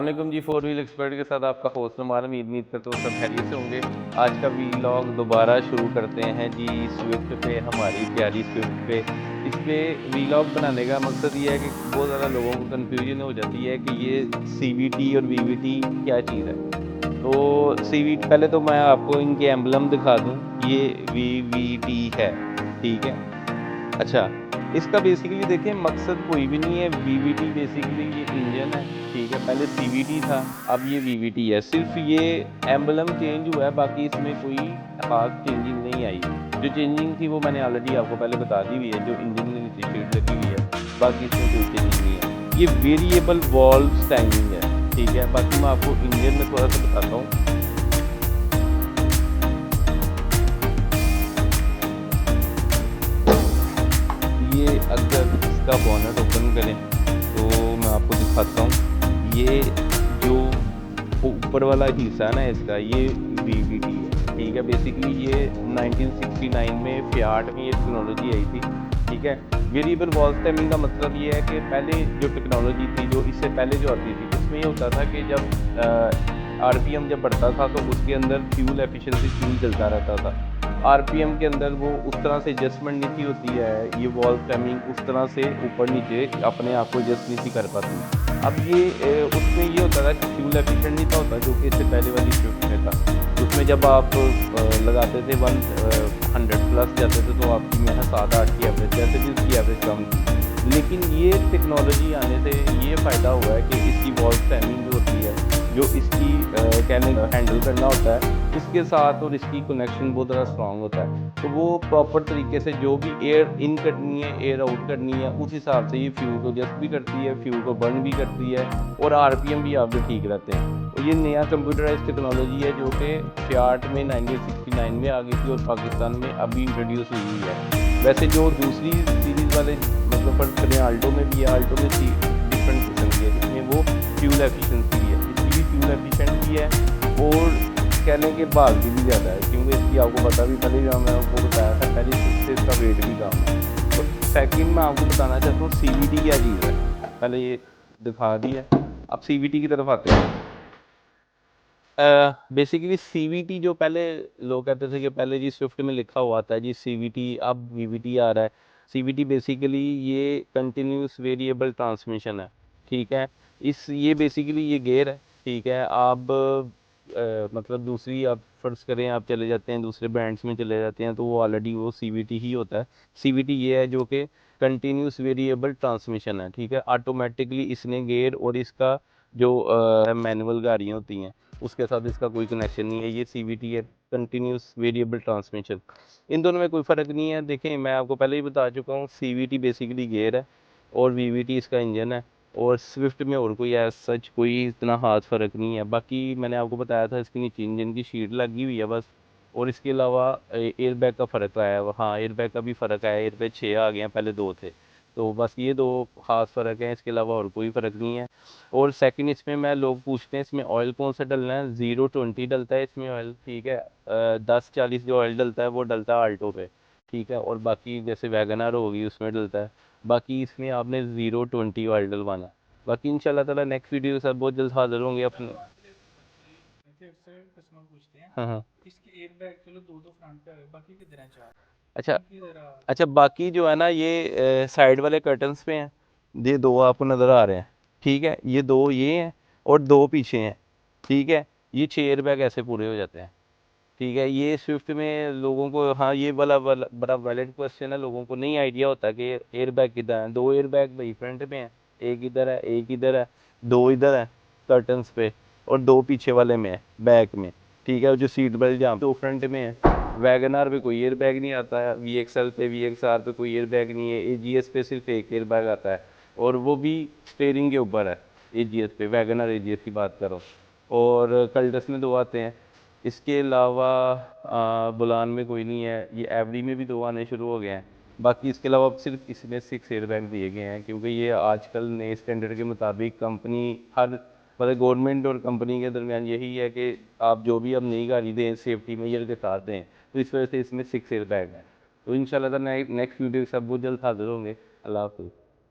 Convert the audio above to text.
वालेकुम जी। Four wheel expert के साथ आपका होस्ट हमारा उम्मीद करते हो सब खैरियत से होंगे। आज का वीलॉग दोबारा शुरू करते हैं जी स्विफ्ट पे, हमारी प्यारी स्विफ्ट पे। इस पे वीलॉग बनाने का मकसद ये है कि बहुत ज़्यादा लोगों को कन्फ्यूजन हो जाती है कि ये सीवीटी और वीवीटी क्या चीज़ है। तो सीवीटी पहले तो मैं आपको इनके एम्बलम दिखा दूँ, ये वीवीटी है, ठीक है। अच्छा, इसका बेसिकली देखिए मकसद कोई भी नहीं है। वीवीटी बेसिकली ये इंजन है, ठीक है। पहले सीवीटी था, अब ये वीवीटी है। सिर्फ ये एम्बलम चेंज हुआ है, बाकी इसमें कोई खास चेंजिंग नहीं आई। जो चेंजिंग थी वो मैंने ऑलरेडी आपको पहले बता दी हुई है, जो इंजन में नीचे शीट लगी हुई है, बाकी इसमें कोई चेंजिंग नहीं है। ये वेरिएबल वॉल्व टाइमिंग है, ठीक है। बाकी मैं आपको इंजन में थोड़ा सा बताता हूँ। ये अगर इसका बॉनेट ओपन करें तो मैं आपको दिखाता हूँ। ये जो ऊपर वाला हिस्सा है ना इसका, ये वीवीटी है, ठीक है। बेसिकली ये 1969 में फियाट में ये टेक्नोलॉजी आई थी, ठीक है। वेरिएबल वॉल्व टाइमिंग का मतलब ये है कि पहले जो टेक्नोलॉजी थी, जो इससे पहले जो आती थी, उसमें ये होता था कि जब आरपीएम जब बढ़ता था तो उसके अंदर फ्यूल एफिशिएंसी, फ्यूल जलता रहता था। आरपीएम के अंदर वो उस तरह से एडजस्टमेंट नहीं थी होती है, ये वॉल्व टाइमिंग उस तरह से ऊपर नीचे अपने आप को एडजस्ट नहीं थी कर पाती। अब ये उसमें ये होता था कि फ्यूल एफिशिएंट नहीं था होता, जो कि इससे पहले वाली स्विफ्ट में था। उसमें जब आप लगाते थे 100 प्लस जाते थे तो आपकी में 7-8 की एवरेज, जैसे भी उसकी एवरेज कम थी। लेकिन ये टेक्नोलॉजी आने से ये फ़ायदा हुआ है कि इसकी वॉल्व टाइमिंग जो होती है, जो इसकी कहने का हैंडल करना होता है, इसके साथ और इसकी कनेक्शन बहुत ज़्यादा स्ट्रॉन्ग होता है। तो वो प्रॉपर तरीके से जो भी एयर इन करनी है, एयर आउट करनी है, उस हिसाब से ये फ्यूल को एडजस्ट भी करती है, फ्यूल को बर्न भी करती है, और आरपीएम भी आपके ठीक रहते हैं। तो ये नया कंप्यूटराइज टेक्नोलॉजी है जो कि फियाट में 1969 में आ गई थी और पाकिस्तान में अभी इंट्रोड्यूस हुई है। वैसे जो दूसरी सीरीज़ वाले मतलब फर्क करें, आल्टो में भी है, आल्टो में डिफरेंट किस्म की है, इसमें वो फ्यूल एफिशिएंसी भी है, इसकी भी फ्यूल एफिशिएंट भी है, और कहने के भागती भी ज़्यादा है, क्योंकि इसकी आपको पता भी, पहले जो मैं आपको बताया था, पहले से इसका वेट भी कम है। तो सेकंड मैं आपको बताना चाहता हूँ सीवीटी क्या चीज़ है। पहले ये दिखा दी है, अब सीवीटी की तरफ आते हैं। बेसिकली सीवीटी जो पहले लोग कहते थे कि पहले जी स्विफ्ट में लिखा हुआ था जी सीवीटी, अब वीवीटी आ रहा है। सीवीटी बेसिकली ये कंटिन्यूस वेरिएबल ट्रांसमिशन है, ठीक है। इस ये बेसिकली ये गियर है, ठीक है। आप मतलब दूसरी आप फ़र्ज़ करें आप चले जाते हैं दूसरे ब्रांड्स में चले जाते हैं तो वो ऑलरेडी वो सीवीटी ही होता है। सीवीटी ये है जो कि कंटिन्यूस वेरिएबल ट्रांसमिशन है, ठीक है। ऑटोमेटिकली इसने गियर और इसका जो मैनुअल गाड़ियाँ होती हैं उसके साथ इसका कोई कनेक्शन नहीं है। ये सीवीटी है, कंटिन्यूस वेरिएबल ट्रांसमिशन। इन दोनों में कोई फ़र्क नहीं है। देखें, मैं आपको पहले ही बता चुका हूँ, सीवीटी बेसिकली गियर है और वीवीटी इसका इंजन है, और स्विफ्ट में और कोई एज सच कोई इतना ख़ास फ़र्क नहीं है। बाकी मैंने आपको बताया था इसके नीचे इंजन की शीट लगी हुई है बस, और इसके अलावा एयर बैग का फ़र्क आया है। हाँ, एयर बैग का भी फ़र्क आया है, एयर बैग 6 आ गए हैं, पहले 2 थे। तो बस ये 2 ख़ास फ़र्क हैं, इसके अलावा और कोई फ़र्क नहीं है। और सेकंड इसमें मैं लोग पूछते हैं इसमें ऑयल कौन सा डलना है, 0-20 डलता है इसमें ऑयल, ठीक है। 10-40 जो ऑयल डलता है वो डलता है आल्टो पे, ठीक है। और बाकी जैसे वैगनआर होगी उसमें डलता है। बाकी इसमें आपने 0-20 ऑयल डलवाना है। बाकी इंशाल्लाह ताला नेक्स्ट वीडियो के साथ बहुत जल्द हाजिर होंगे अपने। वैसे अक्सर कस्टमर पूछते हैं हाँ हाँ। इसके एयर बैग चलो दो दो फ्रंट पे है बाकी किधर हैं चार अच्छा। इनकी जरा। अच्छा, बाकी जो है ना ये साइड वाले कर्टन्स पे हैं, ये 2 आपको नज़र आ रहे हैं, ठीक है। ये 2 ये हैं और 2 पीछे हैं, ठीक है। ये 6 एयर बैग ऐसे पूरे हो जाते हैं, ठीक है। ये स्विफ्ट में लोगों को, हाँ, ये वाला बड़ा वैलिड क्वेश्चन है, लोगों को नहीं आइडिया होता कि एयर बैग किधर है। 2 एयर बैग भाई फ्रंट में है, एक इधर है, एक इधर है, 2 इधर है कर्टन्स पे, और 2 पीछे वाले में है, बैक में, ठीक है। और जो सीट बेल्ट जहाँ 2 फ्रंट में है। वैगनआर पे कोई एयर बैग नहीं आता है, वी एक्स एल पे, वी एक्स आर पे कोई एयर बैग नहीं है, ए जी एस पे सिर्फ एक एयर बैग आता है, और वो भी स्टेयरिंग के ऊपर है। ए जी एस पे, वैगनआर ए जी एस की बात करो, और कल्टस में 2 आते हैं। इसके अलावा बुलान में कोई नहीं है, ये एवरी में भी 2 आने शुरू हो गए हैं। बाकी इसके अलावा अब सिर्फ इसमें 6 एयर बैग दिए गए हैं, क्योंकि ये आजकल नए स्टैंडर्ड के मुताबिक कंपनी हर मतलब गवर्नमेंट और कंपनी के दरमियान यही है कि आप जो भी अब नई गाड़ी दें सेफ्टी मेजर के साथ दें, तो इस वजह से इसमें 6 एयर बैग हैं। तो इंशाल्लाह नेक्स्ट वीडियो के साथ बहुत जल्द हाजिर होंगे। अल्लाह हाफ़िज़।